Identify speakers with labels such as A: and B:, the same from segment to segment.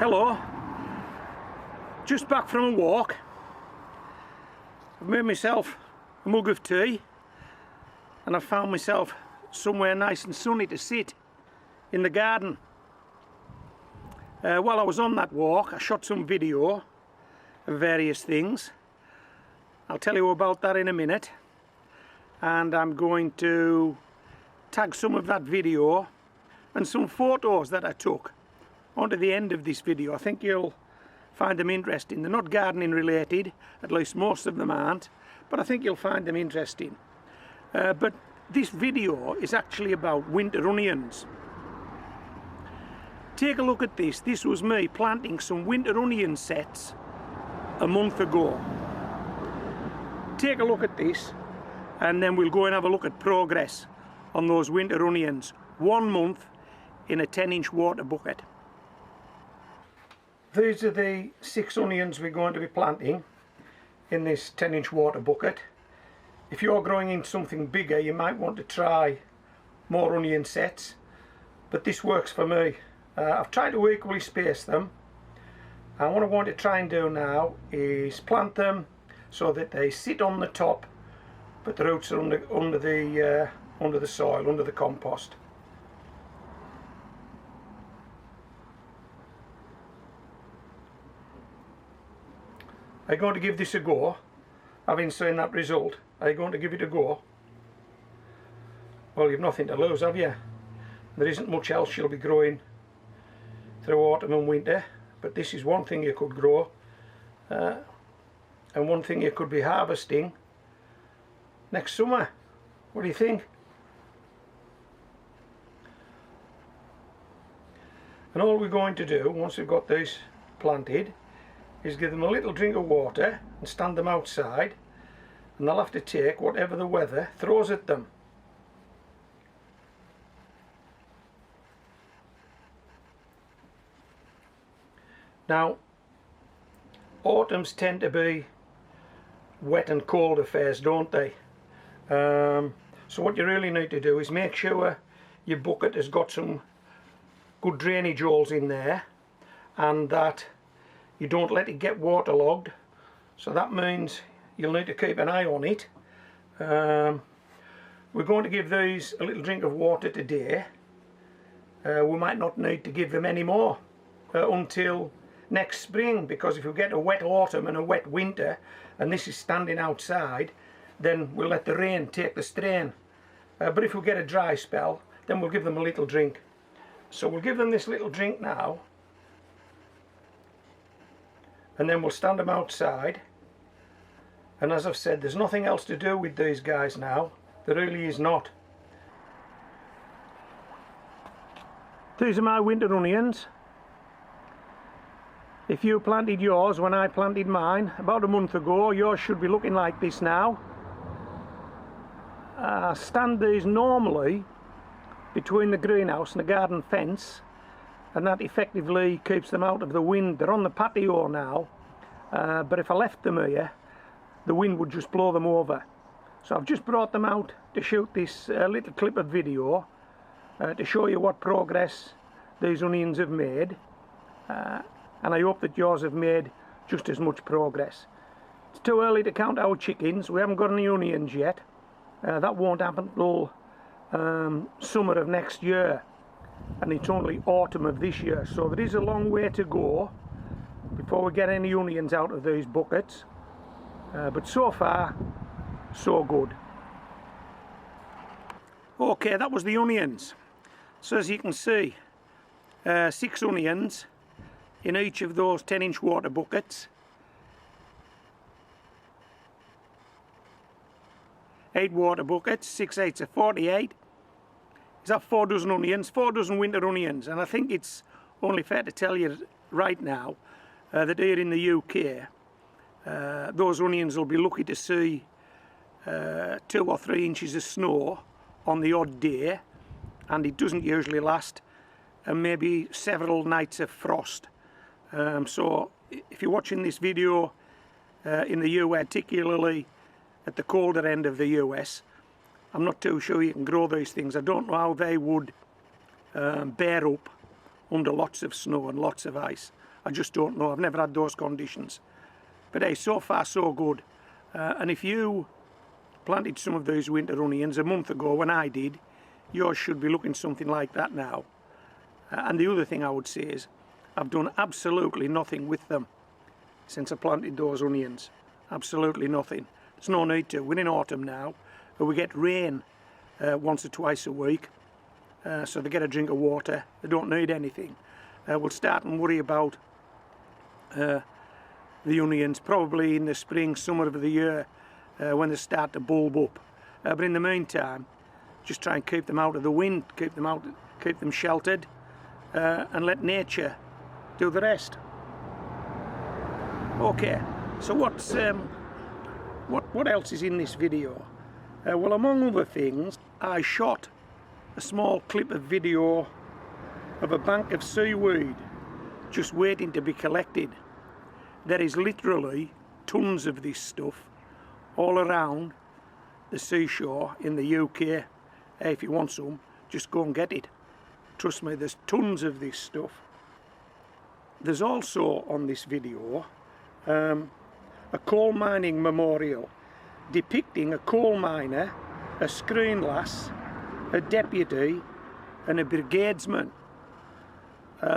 A: Hello, just back from a walk. I've made myself a mug of tea and I've found myself somewhere nice and sunny to sit in the garden. While I was on that walk, I shot some video of various things. I'll tell you about that in a minute, and I'm going to tag some of that video and some photos that I took onto the end of this video. I think you'll find them interesting. They're not gardening related, at least most of them aren't, but I think you'll find them interesting. But this video is actually about winter onions. Take a look at this. This was me planting some winter onion sets a month ago. Take a look at this and then we'll go and have a look at progress on those winter onions. 1 month in a 10-inch water bucket. These are the 6 onions we're going to be planting in this 10-inch water bucket. If you're growing in something bigger, you might want to try more onion sets, but this works for me. I've tried to equally space them, and what I want to try and do now is plant them so that they sit on the top, but the roots are under the soil, under the compost. Are you going to give this a go? Having seen that result, are you going to give it a go? Well, you've nothing to lose, have you? There isn't much else you'll be growing through autumn and winter, but this is one thing you could grow, and one thing you could be harvesting next summer. What do you think? And all we're going to do, once we've got these planted, is give them a little drink of water and stand them outside, and they'll have to take whatever the weather throws at them. Now, autumns tend to be wet and cold affairs, don't they? So what you really need to do is make sure your bucket has got some good drainage holes in there, and that you don't let it get waterlogged. So that means you'll need to keep an eye on it. We're going to give these a little drink of water today. We might not need to give them any more until next spring, because if we get a wet autumn and a wet winter and this is standing outside, then we'll let the rain take the strain. But if we get a dry spell, then we'll give them a little drink. So we'll give them this little drink now, and then we'll stand them outside. And as I've said, there's nothing else to do with these guys now. There really is not. These are my winter onions. If you planted yours when I planted mine about a month ago, yours should be looking like this now. I stand these normally between the greenhouse and the garden fence, and that effectively keeps them out of the wind. They're on the patio now, but if I left them here, the wind would just blow them over. So I've just brought them out to shoot this little clip of video to show you what progress these onions have made, and I hope that yours have made just as much progress. It's too early to count our chickens. We haven't got any onions yet. That won't happen till summer of next year, and it's only autumn of this year, so there is a long way to go before we get any onions out of these buckets, but so far so good. Okay, that was the onions. So as you can see, 6 onions in each of those 10-inch water buckets. 8 water buckets, 6 8s are 48. Is that 4 dozen onions? 4 dozen winter onions. And I think it's only fair to tell you right now that here in the UK, those onions will be lucky to see 2 or 3 inches of snow on the odd day, and it doesn't usually last, and maybe several nights of frost. So if you're watching this video in the US, particularly at the colder end of the US, I'm not too sure you can grow these things. I don't know how they would bear up under lots of snow and lots of ice. I just don't know. I've never had those conditions. But hey, so far so good. And if you planted some of these winter onions a month ago when I did, yours should be looking something like that now. And the other thing I would say is I've done absolutely nothing with them since I planted those onions. Absolutely nothing. There's no need to. We're in autumn now, but we get rain once or twice a week, so they get a drink of water. They don't need anything. We'll start and worry about the onions probably in the spring, summer of the year, when they start to bulb up. But in the meantime, just try and keep them out of the wind, keep them sheltered, and let nature do the rest. Okay, so what else is in this video? Well, among other things, I shot a small clip of video of a bank of seaweed just waiting to be collected. There is literally tons of this stuff all around the seashore in the UK. If you want some, just go and get it. Trust me, there's tons of this stuff. There's also on this video a coal mining memorial depicting a coal miner, a screen lass, a deputy and a brigadesman.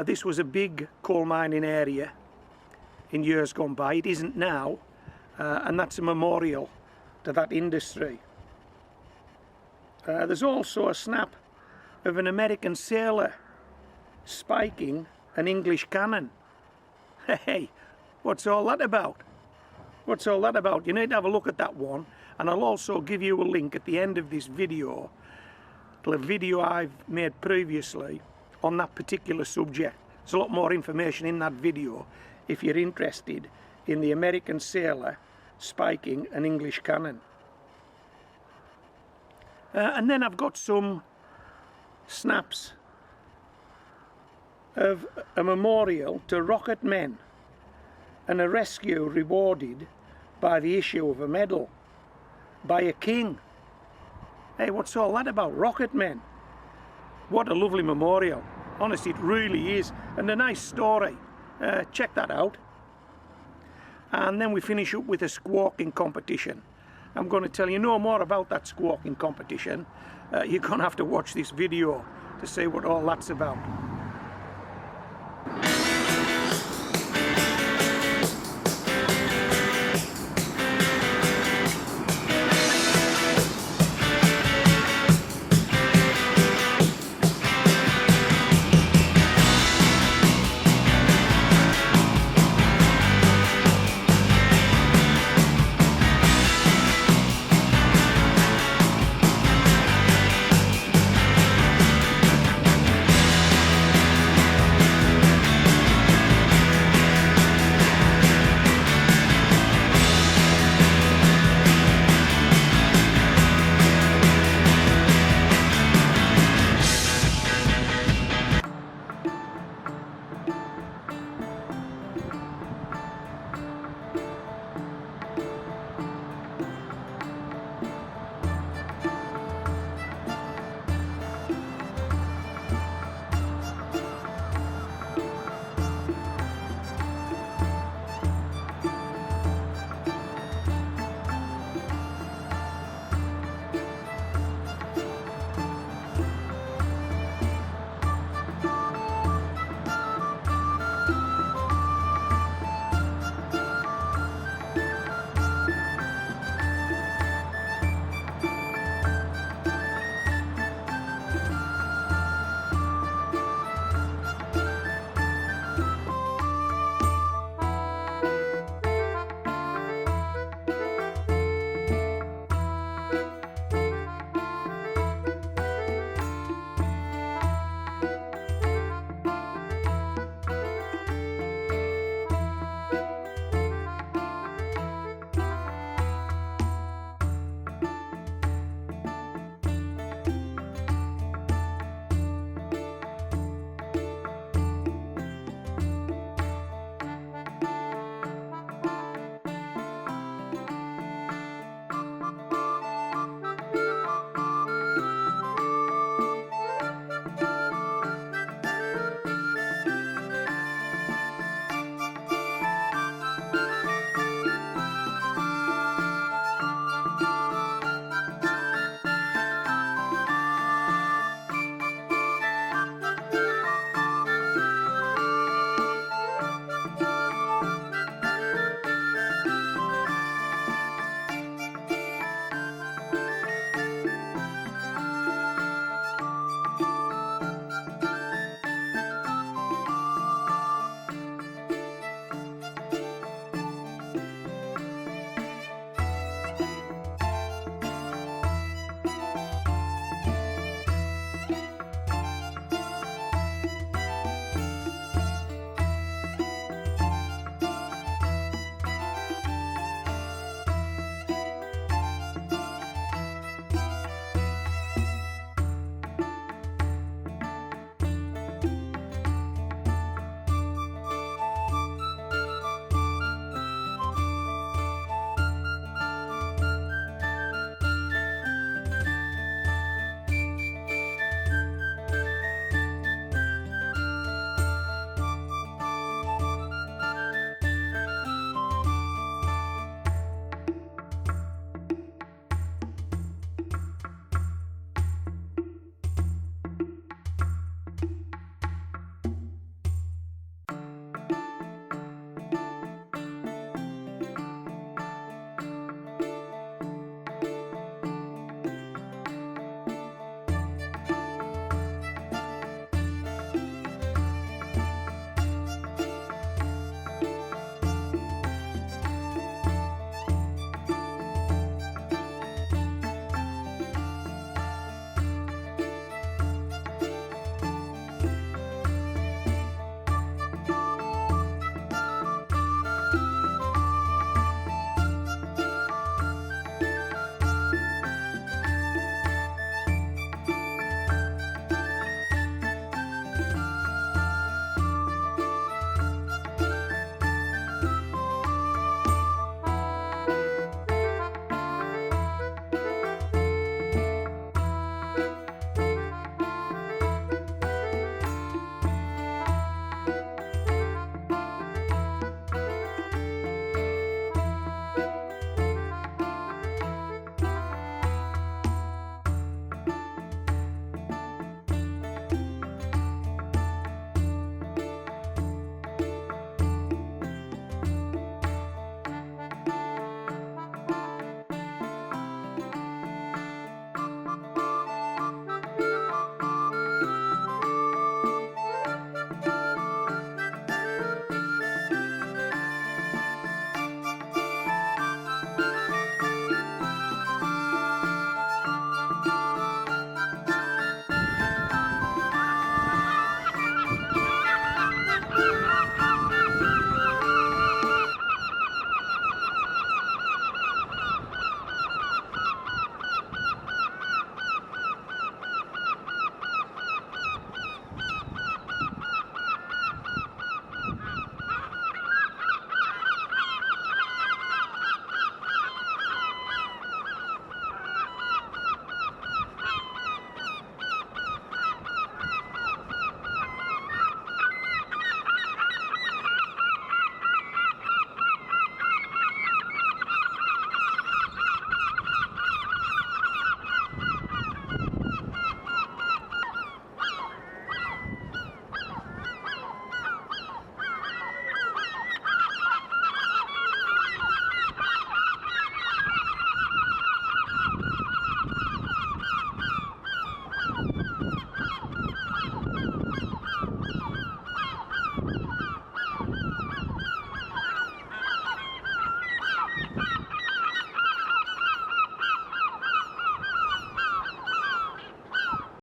A: This was a big coal mining area in years gone by. It isn't now, and that's a memorial to that industry. There's also a snap of an American sailor spiking an English cannon. Hey, what's all that about? What's all that about? You need to have a look at that one, and I'll also give you a link at the end of this video to a video I've made previously on that particular subject. There's a lot more information in that video if you're interested in the American sailor spiking an English cannon. And then I've got some snaps of a memorial to rocket men and a rescue rewarded by the issue of a medal by a king. Hey, what's all that about? Rocket men. What a lovely memorial. Honestly, it really is. And a nice story. Check that out. And then we finish up with a squawking competition. I'm going to tell you no more about that squawking competition. You're going to have to watch this video to see what all that's about.